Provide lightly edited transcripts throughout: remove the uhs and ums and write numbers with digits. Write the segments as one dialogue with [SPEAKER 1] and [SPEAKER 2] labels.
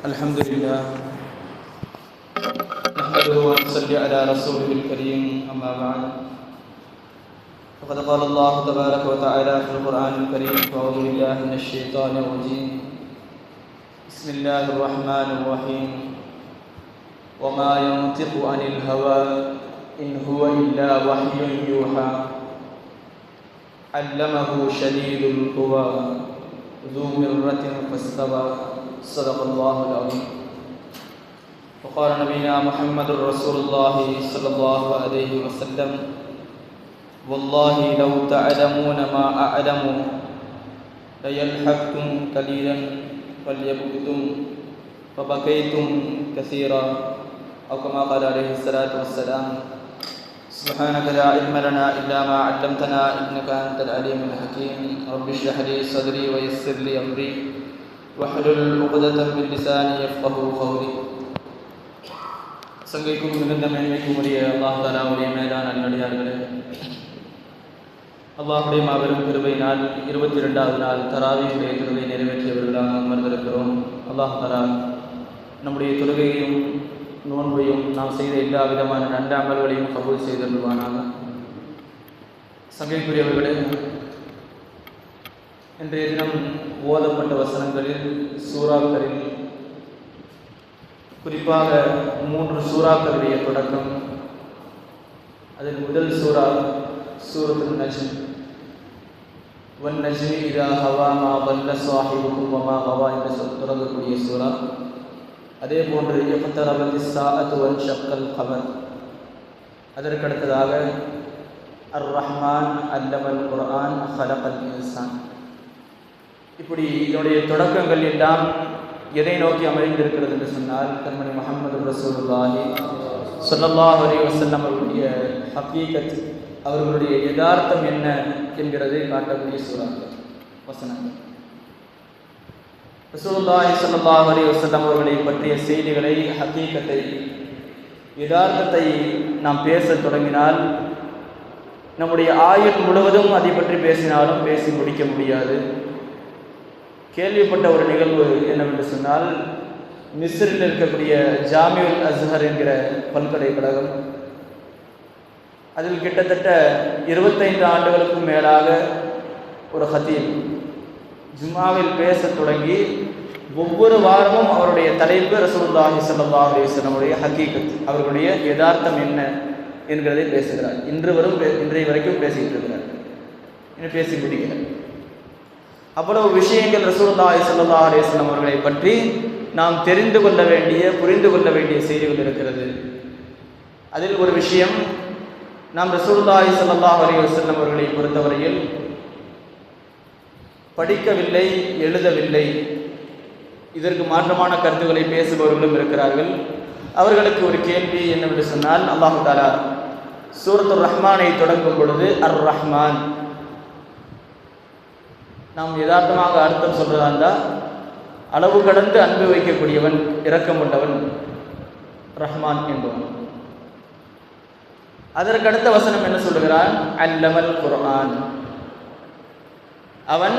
[SPEAKER 1] الحمد لله نحمده ونصلي على رسوله الكريم أما بعد فقد قال الله تبارك وتعالى في القرآن الكريم أعوذ بالله من الشيطان الرجيم بسم الله الرحمن الرحيم وما ينطق عن الهوى إن هو إلا وحي يوحى علمه شديد القوى ذو مرة فاستوى صدق الله العظيم. وقال نبينا محمد رسول الله صلى الله عليه وسلم والله لو تعلمون ما أعلم ليلحقتم قليلا فليبكتم فبكيتم كثيرا أو كما قال عليه الصلاة والسلام. سبحانك لا علم لنا إلا ما علمتنا إنك أنت العليم الحكيم. رب اشرح لي صدري ويسر لي أمري واحلل عقدة من لساني يفقهوا قولي. சங்கைக்கும் மிகுந்த மேன்மைக்கும் உரிய அல்லாஹ் தஆலாவுடைய மேலான நல்லடியார்களே, அல்லாஹ்வுடைய மாபெரும் கிருபையினால் 22வது நாள் தராவீஹுடைய தொழுகை நிறைவேற்றியவர்களாக அமர்ந்திருக்கிறோம். அல்லாஹ் தஆலா நம்முடைய தொழுகையையும் நோன்பையும் நாம் செய்த எல்லா விதமான நல்ல அமல்களையும் கபூல் செய்தருள்வானாக. சங்கைக்குரியவர்களே, இன்றைய தினம் ஓதப்பட்ட வசனங்களில் சூறாக்களில் குறிப்பாக 3 சூறாக்களுடைய தொடக்கம். அதில் முதல் சூறா சூரத்துல் நஜ்ம். வன் நஜ்மி இதா ஹவா மா பல்ல ஸாஹிபுகும் வமா ஹவா என்று தொடங்கக்கூடிய சூறா. அதே போன்று இக்தரபத்தி ஸாஅத்து வன் ஷக்கல் கமர். அதற்கடுத்ததாக அர் ரஹ்மான் அல்லமல் குர்ஆன் ஹலகல் இன்சான். இப்படி இதனுடைய தொடக்கங்கள் எல்லாம் எதை நோக்கி அமைந்திருக்கிறது என்று சொன்னால், கண்மணி முஹம்மது ரசூலுல்லாஹி ஸல்லல்லாஹு அலைஹி வஸல்லம் அவர்களுடைய ஹகீகத், அவர்களுடைய யதார்த்தம் என்ன என்கிறதை காட்டக்கூடிய சூறாக்கள் வசனங்கள். ரசூலுல்லாஹி ஸல்லல்லாஹு அலைஹி வஸல்லம் அவர்களை பற்றிய செய்திகளை, ஹகீகத்தை, யதார்த்தத்தை நாம் பேசத் தொடங்கினால் நம்முடைய ஆயுள் முழுவதும் அதை பற்றி பேசினாலும் பேசி முடிக்க முடியாது. கேள்விப்பட்ட ஒரு நிகழ்வு என்னவென்று சொன்னால், மிஸ்ரில் இருக்கக்கூடிய ஜாமியுல் அஸ்ஹர் என்கிற பல்கலைக்கழகம், அதில் கிட்டத்தட்ட 25 ஆண்டுகளுக்கும் மேலாக ஒரு ஹதீப் ஜும்மாவில் பேசத் தொடங்கி ஒவ்வொரு வாரமும் அவருடைய தலைப்பு ரசூலுல்லாஹி ஸல்லல்லாஹு அலைஹி வஸல்லம் ஹகீகத், அவர்களுடைய யதார்த்தம் என்ன என்கிறதை பேசுகிறார். இன்றைய வரைக்கும் பேசிக்கிட்டு இருக்கிறார், இன்னும் பேசி முடிக்கிறார். அவ்வளவு விஷயங்கள் ரசூலுல்லாஹி ஸல்லல்லாஹு அலைஹி வஸல்லம் அவர்களை பற்றி நாம் தெரிந்து கொள்ள வேண்டிய, புரிந்து கொள்ள வேண்டிய செய்திகள் இருக்கிறது. அதில் ஒரு விஷயம், நாம் ரசூலுல்லாஹி ஸல்லல்லாஹு அலைஹி வஸல்லம் அவர்களை பொறுத்தவரையில் படிக்கவில்லை, எழுதவில்லை, இதற்கு மாற்றமான கருத்துக்களை பேசுபவர்களும் இருக்கிறார்கள். அவர்களுக்கு ஒரு கேள்வி என்னவென்று சொன்னால், அல்லாஹ் தஆலா சூரத்துர் ரஹ்மானை தொடங்கும் பொழுது அர் ரஹ்மான், நாம் யதார்த்தமாக அர்த்தம் சொல்றதா இருந்தால் அளவு கடந்து அன்பு வைக்கக்கூடியவன், இரக்கம் கொண்டவன் ரஹ்மான் என்பவன். அதற்கடுத்த வசனம் என்ன சொல்லுகிறான்? அல்லமல் குர்ஆன், அவன்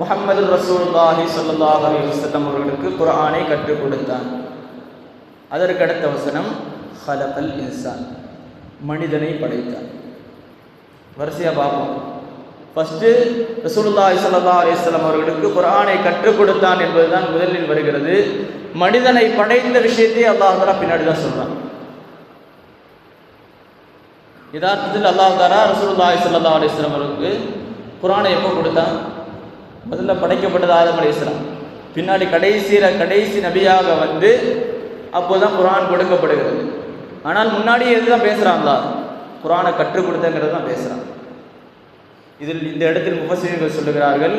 [SPEAKER 1] முஹம்மது ரசூலுல்லாஹி ஸல்லல்லாஹு அலைஹி வஸல்லம் அவர்களுக்கு குர்ஆனை கற்றுக் கொடுத்தான். அதற்கடுத்த வசனம் ஹலகல் இன்சான், மனிதனை படைத்தான். வரிசையா பார்ப்போம். ஃபர்ஸ்ட்டு ரசூலுல்லாஹி ஸல்லல்லாஹு அலைஹி வஸல்லம் அவர்களுக்கு குர்ஆனை கற்றுக் கொடுத்தான் என்பதுதான் முதலில் வருகிறது. மனிதனை படைத்த விஷயத்தை அல்லாஹ் தஆலா பின்னாடி தான் சொல்றான். யதார்த்தத்தில் அல்லாஹ் தஆலா ரசூலுல்லாஹி ஸல்லல்லாஹு அலைஹி வஸல்லம் அவர்களுக்கு குர்ஆனை எப்போ கொடுத்தான்? முதல்ல படைக்கப்பட்டது ஆதம் அலைஹிஸ்ஸலாம், பின்னாடி கடைசி நபியாக வந்து அப்போதான் குர்ஆன் கொடுக்கப்படுகிறது. ஆனால் முன்னாடியே எதுதான் பேசுகிறாங்களா? குர்ஆனை கற்றுக் கொடுத்தங்கிறது தான் பேசுகிறான். இதில் இந்த இடத்தில் முஃபஸ்ஸிரீன்கள் சொல்லுகிறார்கள்,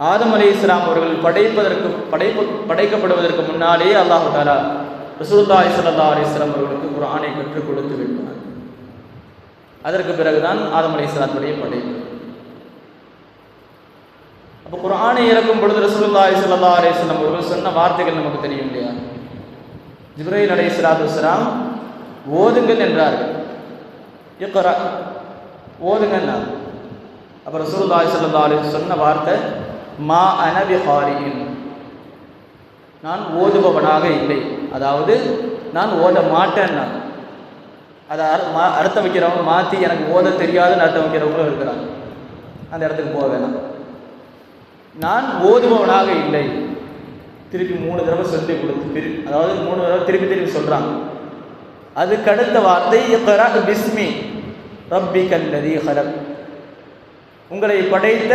[SPEAKER 1] ஆதம் அலைஹிஸ்ஸலாம் அவர்கள் படைக்கப்படுவதற்கு முன்னாலேயே அல்லாஹ் தஆலா ரசூலுல்லாஹி ஸல்லல்லாஹு அலைஹி வஸல்லம் அவர்களுக்கு குர்ஆனை கற்றுக் கொடுத்து விட்டார். அதற்கு பிறகுதான் ஆதம் அலைஹிஸ்ஸலாத்துடைய படைப்பு. அப்போ குர்ஆனை இறக்கும் பொழுது ரசூலுல்லாஹி ஸல்லல்லாஹு அலைஹி வஸல்லம் அவர்கள் சொன்ன வார்த்தைகள் நமக்கு தெரியும் இல்லையா? ஜிப்ரீல் அலைஹிஸ்ஸலாத்து வஸ்ஸலாம் ஓதுங்கள் என்றார்கள். இக்ரா, ஓதுங்கன்னார். அப்போ ரசூலுல்லாஹி ஸல்லல்லாஹு அலைஹி வஸல்லம் சொன்ன வார்த்தை மா அன பிகாரியின், நான் ஓதுபவனாக இல்லை, அதாவது நான் ஓத மாட்டேன். நான் அதை அர்த்தம் வைக்கிறவங்க மாற்றி எனக்கு ஓத தெரியாதுன்னு அர்த்தம் வைக்கிறவங்களும் இருக்கிறாங்க. அந்த இடத்துக்கு போக வேணாம். நான் ஓதுபவனாக இல்லை. திருப்பி 3 தடவை சொல்லி கொடுத்து அதாவது 3 தடவை திருப்பி சொல்கிறாங்க. அதுக்கு அடுத்த வார்த்தை இக்ரா பிஸ்மி ரப்பிக்கல் லதீ ஹலக், உங்களை படைத்த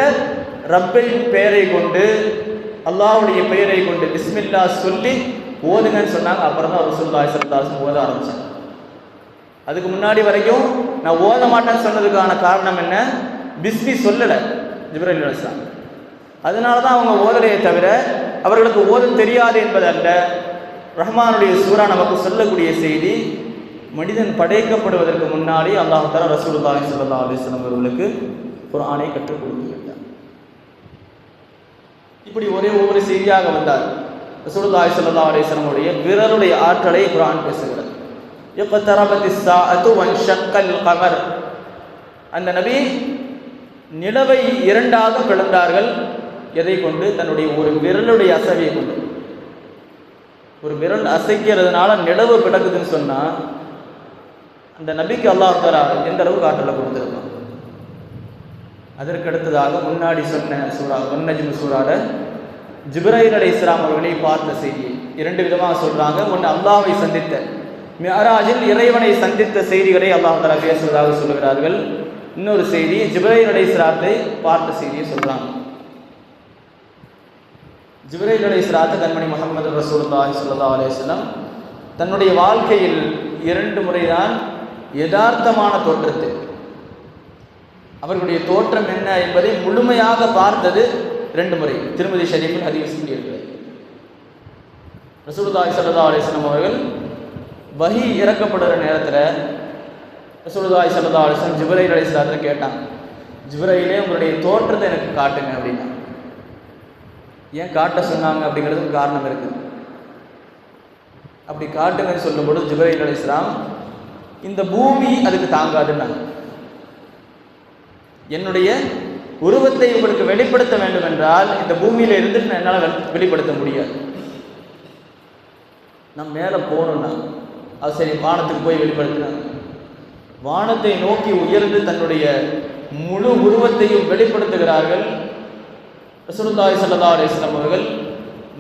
[SPEAKER 1] ரப்பின் பெயரை கொண்டு, அல்லாஹ்வுடைய பெயரை கொண்டு பிஸ்மில்லா சொல்லி ஓதுங்கன்னு சொன்னாங்க. அப்புறம் தான் ரசூலுல்லாஹி ஸல்லல்லாஹு அலைஹி வஸல்லம் ஓத ஆரம்பிச்சாங்க. அதுக்கு முன்னாடி வரைக்கும் நான் ஓத மாட்டேன்னு சொன்னதுக்கான காரணம் என்ன? பிஸ்மி சொல்லலை ஜிப்ரீல் அலைஹிஸ்ஸலாம். அதனால தான் அவங்க ஓதலையே தவிர அவர்களுக்கு ஓத தெரியாது என்பதல்ல. ரஹ்மானுடைய சூரா நமக்கு சொல்லக்கூடிய செய்தி, மனிதன் படைக்கப்படுவதற்கு முன்னாடி அல்லாஹ் தஆலா ரசூலுல்லாஹி ஸல்லல்லாஹு அலைஹி வஸல்லம் அவர்களுக்கு குர்ஆனை கற்றுக் கொடுத்து விட்டார். இப்படி ஒவ்வொரு செய்தியாக வந்தார். ரசூலுல்லாஹி ஸல்லல்லாஹு அலைஹி வஸல்லம் உடைய விரலுடைய ஆற்றலை குர்ஆன் பேசுகிறது. இக்தரபத்திஸ் ஸாஅத்து வன்ஷக்கல் கமர், அந்த நபி நிலவை 2ஆக பிளந்தார்கள். எதை கொண்டு? தன்னுடைய ஒரு விரலுடைய அசைவை கொண்டு. ஒரு விரல் அசைக்கிறதுனால நிலவு பிளக்குதுன்னு சொன்னால் அந்த நபிக்கு அல்லாஹ் தஆலா எந்த அளவுக்கு ஆற்றலை கொடுத்துருக்கான். அதற்கு அடுத்ததாக முன்னாடி சொன்ன சூரா வன்னஜ்ம் சூரால ஜிப்ரீல் அலைஹிஸ்ஸலாம் அவர்களை பார்த்த செய்தியை 2 விதமாக சொல்றாங்க. ஒன்று அல்லாஹ்வை சந்தித்த, மிஅராஜில் இறைவனை சந்தித்த செய்திகளை அல்லாஹ் தஆலா பேசுவதாக சொல்கிறார்கள். இன்னொரு செய்தி ஜிப்ரீல் அலைஹிஸ்ஸலாத்தை பார்த்த செய்தியை சொல்றாங்க. ஜிப்ரீல் அலைஹிஸ்ஸலாத்தை கண்மணி முஹம்மது ரசூலுல்லாஹி ஸல்லல்லாஹு அலைஹி வஸல்லம் தன்னுடைய வாழ்க்கையில் 2 முறைதான் யதார்த்தமான தோற்றத்தை, அவர்களுடைய தோற்றம் என்ன என்பதை முழுமையாக பார்த்தது 2 முறை. திருமதி ஷரீஃபில் ஹதீஸ் இருக்கிறது. ரசூலுல்லாஹி ஸல்லல்லாஹு அலைஹி வஸல்லம் அவர்கள் வஹி இறக்கப்படுற நேரத்தில் ரசூலுல்லாஹி ஸல்லல்லாஹு அலைஹி வஸல்லம் ஜிப்ரீல் அலைஹிஸ்ஸலாத்தை கேட்டாங்க, ஜிப்ரீலே உங்களுடைய தோற்றத்தை எனக்கு காட்டுங்க அப்படின்னா. ஏன் காட்ட சொன்னாங்க அப்படிங்கிறதுக்கு காரணம் இருக்குது. அப்படி காட்டுங்கன்னு சொல்லும்போது ஜிப்ரீல் அலைஹிஸ்ஸலாம், இந்த பூமி அதுக்கு தாங்காதுன்னாங்க. என்னுடைய உருவத்தை உங்களுக்கு வெளிப்படுத்த வேண்டும் என்றால் இந்த பூமியில இருந்துட்டு என்னால் வெளிப்படுத்த முடியாது. நான் மேலே போகணும்னா அது சரி, வானத்துக்கு போய் வெளிப்படுத்தினாங்க. வானத்தை நோக்கி உயர்ந்து தன்னுடைய முழு உருவத்தையும் வெளிப்படுத்துகிறார்கள். ரசூலுல்லாஹி ஸல்லல்லாஹு அலைஹி வஸல்லம் அவர்கள்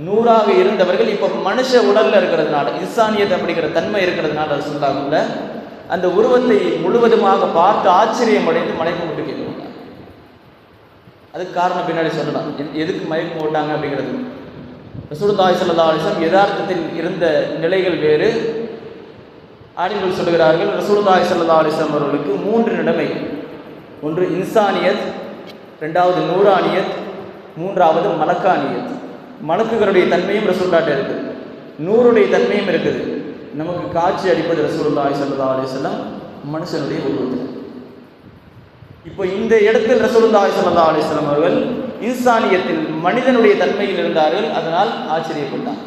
[SPEAKER 1] 100ஆக இருந்தவர்கள் இப்போ மனுஷ உடல்ல இருக்கிறதுனால, இன்சானியத் அப்படிங்கிற தன்மை இருக்கிறதுனால ரசூலுல்லாஹ்ல அந்த உருவத்தை முழுவதுமாக பார்த்து ஆச்சரியம் அடைந்து மயக்கம் போட்டு கேட்குவாங்க. அதுக்கு காரணம் பின்னாடி சொல்லலாம், எதுக்கு மயக்கம் போட்டாங்க அப்படிங்கிறது. ரசூலுல்லாஹி ஸல்லல்லாஹு அலைஹி வஸல்லம் யதார்த்தத்தில் இருந்த நிலைகள் வேறு. ஆலிம்கள் சொல்கிறார்கள், ரசூலுல்லாஹி ஸல்லல்லாஹு அலைஹி வஸல்லம் அவர்களுக்கு 3 நிலைமை. ஒன்று இன்சானியத், 2வது நூரானியத், 3வது மலக்கானியத். மலக்குகளுடைய தன்மையும் ரசூலுல்லாஹ்ட்ட இருக்குது, நூறுடைய தன்மையும் இருக்குது. நமக்கு காட்சி அளிப்பது ரசூலுல்லாஹி ஸல்லல்லாஹு அலைஹி வஸல்லம் மனுஷனுடைய உருவத்தில். இப்போ இந்த இடத்தில் ரசூலுல்லாஹி ஸல்லல்லாஹு அலைஹி வஸல்லம் அவர்கள் இன்சானியத்தில் மனிதனுடைய தன்மையில் இருந்தார்கள். அதனால் ஆச்சரியப்பட்டார்.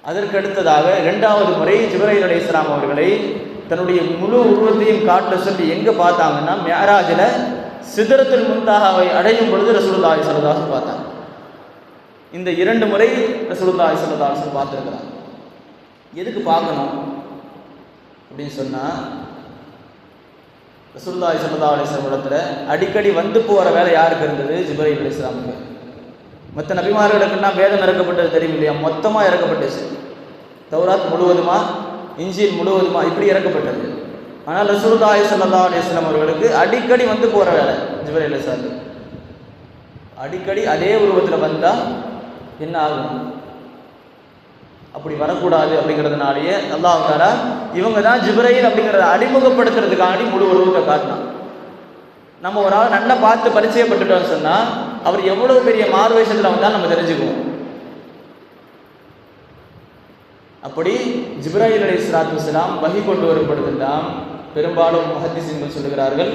[SPEAKER 1] அதற்கு அடுத்ததாக 2வது முறை ஜிப்ரீல் அலைஹிஸ்ஸலாம் அவர்களை தன்னுடைய முழு உருவத்தையும் காட்ட சொல்லி எங்கே பார்த்தாங்கன்னா, மிஅராஜில் சிதறத்துல் முன்தஹாவை அடையும் பொழுது ரசூலுல்லாஹி ஸல்லல்லாஹு அலைஹி வஸல்லம் பார்த்தாங்க. இந்த 2 முறை ரசூலுல்லாஹி ஸல்லல்லாஹு அலைஹி வஸல்லம் பார்த்துருக்கிறாங்க. எதுக்கு பார்க்கணும் அப்படின்னு சொன்னால், ரசூலுல்லாஹி ஸல்லல்லாஹு அலைஹி வஸல்லம் இடத்துல அடிக்கடி வந்து போகிற வேலை யாருக்கு இருந்தது? ஜிப்ரீல் அலைஹிஸ்ஸலாமுக்கு. மற்ற நபிமார்களுக்குன்னா வேதம் இறக்கப்பட்டது தெரியும் இல்லையா, மொத்தமாக இறக்கப்பட்டுச்சு. தௌராத் முழுவதுமா, இன்ஜீல் முழுவதுமா, இப்படி இறக்கப்பட்டது. ஆனால் ரசூலுல்லாஹி ஸல்லல்லாஹு அலைஹி வஸல்லம் அவர்களுக்கு அடிக்கடி வந்து போகிற வேலை ஜிப்ரீல் அலைஹிஸ்ஸலாம். அடிக்கடி அதே உருவத்தில் வந்தால் என்ன ஆகும்? அப்படி வரக்கூடாது. அப்படிங்கிறதுனாலேயே அல்லாஹ் தஆலா இவங்க தான் ஜிப்ரீல் அப்படிங்கிறத அறிமுகப்படுத்துறதுக்காண்டி முழு உருவத்தை காட்டினான். நம்ம ஒரு ஆள் நல்லா பார்த்து பரிச்சயப்பட்டுட்டோம்னு சொன்னால் அவர் எவ்வளவு பெரிய மார்வேஷத்தில் வந்தால் நம்ம தெரிஞ்சுக்குவோம். அப்படி ஜிப்ரீல் அலைஹிஸ்ஸலாத்து வஸ்ஸலாம் வஹி கொண்டு வரப்படுவதெல்லாம் பெரும்பாலும் முஹத்திஸீன்கள் சொல்லுகிறார்கள்,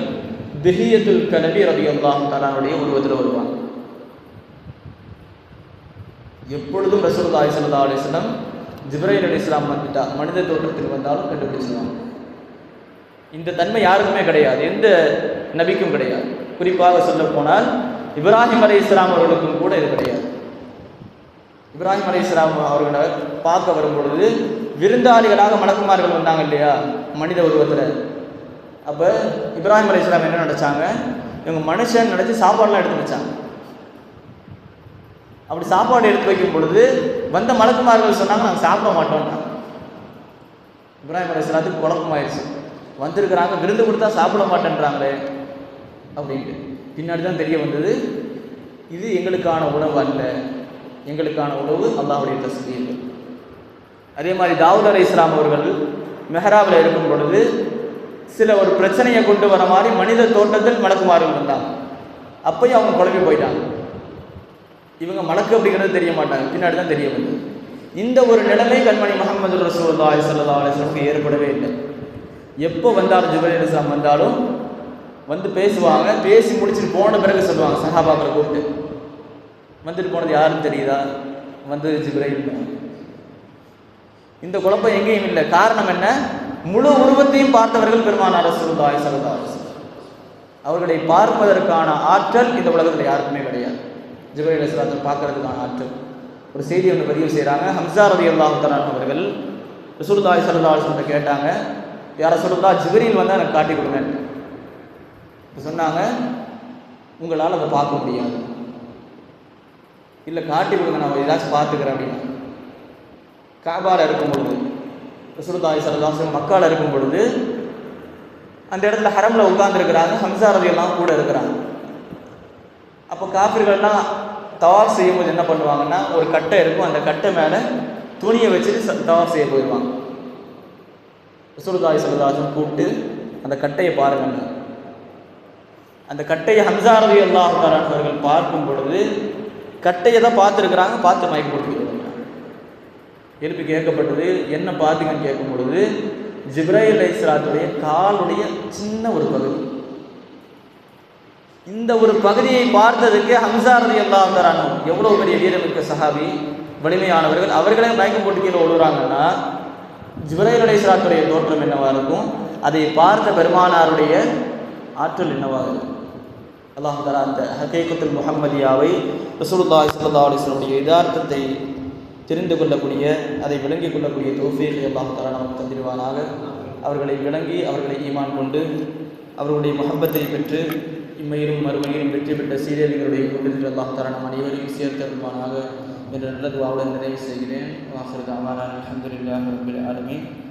[SPEAKER 1] திஹியத்துல் கலபி ரலியல்லாஹு தஆலாவுடைய உருவத்தில் வருவாங்க. எப்பொழுதும் ரசூலுல்லாஹி ஸல்லல்லாஹு அலைஹி வஸல்லம் ஜிப்ரீல் அலைஹிஸ்ஸலாம் வந்துட்டா மனித தோற்றத்தில் வந்தாலும் கண்டுபிடிச்சிருவாங்க. இந்த தன்மை யாருக்குமே கிடையாது, எந்த நபிக்கும் கிடையாது. குறிப்பாக சொல்ல போனால் இப்ராஹிம் அலைஹிஸ்ஸலாம் அவர்களுக்கும் கூட இது கிடையாது. இப்ராஹிம் அலைஹிஸ்ஸலாம் அவர்களை பார்க்க வரும் பொழுது விருந்தாளிகளாக மலக்குமார்கள் வந்தாங்க இல்லையா, மனித உருவத்தில். அப்போ இப்ராஹிம் அலைஹிஸ்ஸலாம் என்ன நினச்சாங்க, இவங்க மனுஷன் நினச்சி சாப்பாடெலாம் எடுத்து வச்சாங்க. அப்படி சாப்பாடு எடுத்து வைக்கும் பொழுது வந்த மலக்குமார்கள் சொன்னாங்க, நாங்கள் சாப்பிட மாட்டோம்னா. இப்ராஹிம் அலைஹிஸ்ஸலாத்துக்கு குழப்பமாயிடுச்சு, வந்திருக்கிறாங்க விருந்து கொடுத்தா சாப்பிட மாட்டேன்றாங்களே அப்படின்ட்டு. பின்னாடி தான் தெரிய வந்தது, இது எங்களுக்கான உணவு அல்ல, எங்களுக்கான உணவு அல்லாஹ்வுடைய தஸ்பீஹ். அதே மாதிரி தாவூத் அலைஹிஸ்ஸலாம் அவர்கள் மெஹராபில் இருக்கும் பொழுது சில ஒரு பிரச்சனையை கொண்டு வர மாதிரி மனித தோட்டத்தில் மலக்குமார்கள் வந்தாங்க. அப்பயும் அவங்க குழம்பி போயிட்டாங்க. இவங்க மலக்கு அப்படிங்கிறது தெரிய மாட்டாங்க, பின்னாடி தான் தெரிய வந்தது. இந்த ஒரு நிலைமை கண்மணி முஹம்மது ரசூலுல்லாஹி ஸல்லல்லாஹு அலைஹி வஸல்லம் ஏற்படவே இல்லை. எப்போ வந்தாலும் ஜிப்ரீல் அலைஹிஸ்ஸலாம் வந்தாலும் வந்து பேசுவாங்க, பேசி முடிச்சுட்டு போன பிறகு சொல்லுவாங்க சஹாபாக்களை கூப்பிட்டு, வந்துட்டு போனது யாருன்னு தெரியுதா, வந்து ஜிப்ரீல். இந்த குழப்பம் எங்கேயும் இல்லை. காரணம் என்ன, முழு உருவத்தையும் பார்த்தவர்கள் பெருமானார் ரசூலுல்லாஹி ஸல்லல்லாஹு அலைஹி வஸல்லம். அவர்களை பார்ப்பதற்கான ஆற்றல் இந்த உலகத்தில் யாருக்குமே கிடையாது. ஜிப்ரீல் அலைஹிஸ்ஸலாத்தை பார்க்கறதுக்கான ஆற்றல். ஒரு செய்தி ஒன்று பதிவு செய்கிறாங்க. ஹம்ஸா ரலியல்லாஹு தஆலா அவர்கள் ரசூலுல்லாஹி ஸல்லல்லாஹு அலைஹி வஸல்லம் கேட்டாங்க, யா ரசூலுல்லாஹ் ஜிப்ரீல் வந்து எனக்கு காட்டி கொடுங்கன்னு சொன்னாங்க. உங்களால் அதை பார்க்க முடியாது, இல்லை காட்டி கொடுங்க, நான் ஏதாச்சும் பார்த்துக்கிறேன் அப்படின்னா. காபால இருக்கும் பொழுது ரசூலுல்லாஹி ஸல்லல்லாஹு அலைஹி வஸல்லம் மக்கால இருக்கும் பொழுது அந்த இடத்துல ஹரம்ல உட்கார்ந்துருக்கிறாங்க, ஹம்ஸா ரலியல்லாஹு கூட இருக்கிறாங்க. அப்போ காஃபிர்கள்லாம் தவாஃப் செய்யும்போது என்ன பண்ணுவாங்கன்னா, ஒரு கட்டை இருக்கும், அந்த கட்டை மேலே துணியை வச்சுட்டு தவாஃப் செய்ய போயிடுவாங்க. ரசூலுல்லாஹி ஸல்லல்லாஹு அலைஹி வஸல்லம் கூப்பிட்டு அந்த கட்டையை பாருங்க. அந்த கட்டையை ஹம்ஸா ரலியல்லாஹு தஆலா அவர்கள் பார்க்கும் பொழுது கட்டையை தான் பார்த்துருக்குறாங்க, பார்த்து மயக்கம் போட்டு எழுப்பி கேட்கப்பட்டது, என்ன பார்த்தீங்கன்னு கேட்கும் பொழுது ஜிப்ரீல் அலைஹிஸ்ஸலாத்துடைய காலுடைய சின்ன ஒரு பகுதி. இந்த ஒரு பகுதியை பார்த்ததுக்கு ஹம்ஸா ரலியல்லாஹு தஆலா எவ்வளோ பெரிய வீரமிக்க சஹாபி, வலிமையானவர்கள், அவர்களே மயக்கம் போட்டு கீழே விழுறாங்கன்னா ஜிப்ரீல் அலைஹிஸ்ஸலாத்துடைய தோற்றம் என்னவா இருக்கும், அதை பார்த்த பெருமானாருடைய ஆற்றல் என்னவா இருக்கும். அல்லாஹ் தஆலா அந்த ஹகீகத்துல் முஹம்மதியாவை ரசூலுல்லாஹி ஸல்லல்லாஹு அலைஹி வஸல்லம் யதார்த்தத்தை தெரிந்து கொள்ளக்கூடிய, அதை விளங்கிக் கொள்ளக்கூடிய தௌஃபீக் அல்லாஹ் தஆலா நமக்கு தந்திருவானாக. அவர்களை விளங்கி அவர்களை ஈமான் கொண்டு அவர்களுடைய முஹப்பத்தை பெற்று இம்மையிலும் மறுமையிலும் வெற்றி பெற்ற சீரியர்களுடைய கூட்டத்தில் அல்லாஹ் தஆலா நம் அனைவரையும் சேர்த்தருள்வானாக என்ற நல்ல துஆவுடன் நிறைவு செய்கிறேன். வாஹிரு தஅவானா அல்ஹம்துலில்லாஹி ரப்பில் ஆலமீன்.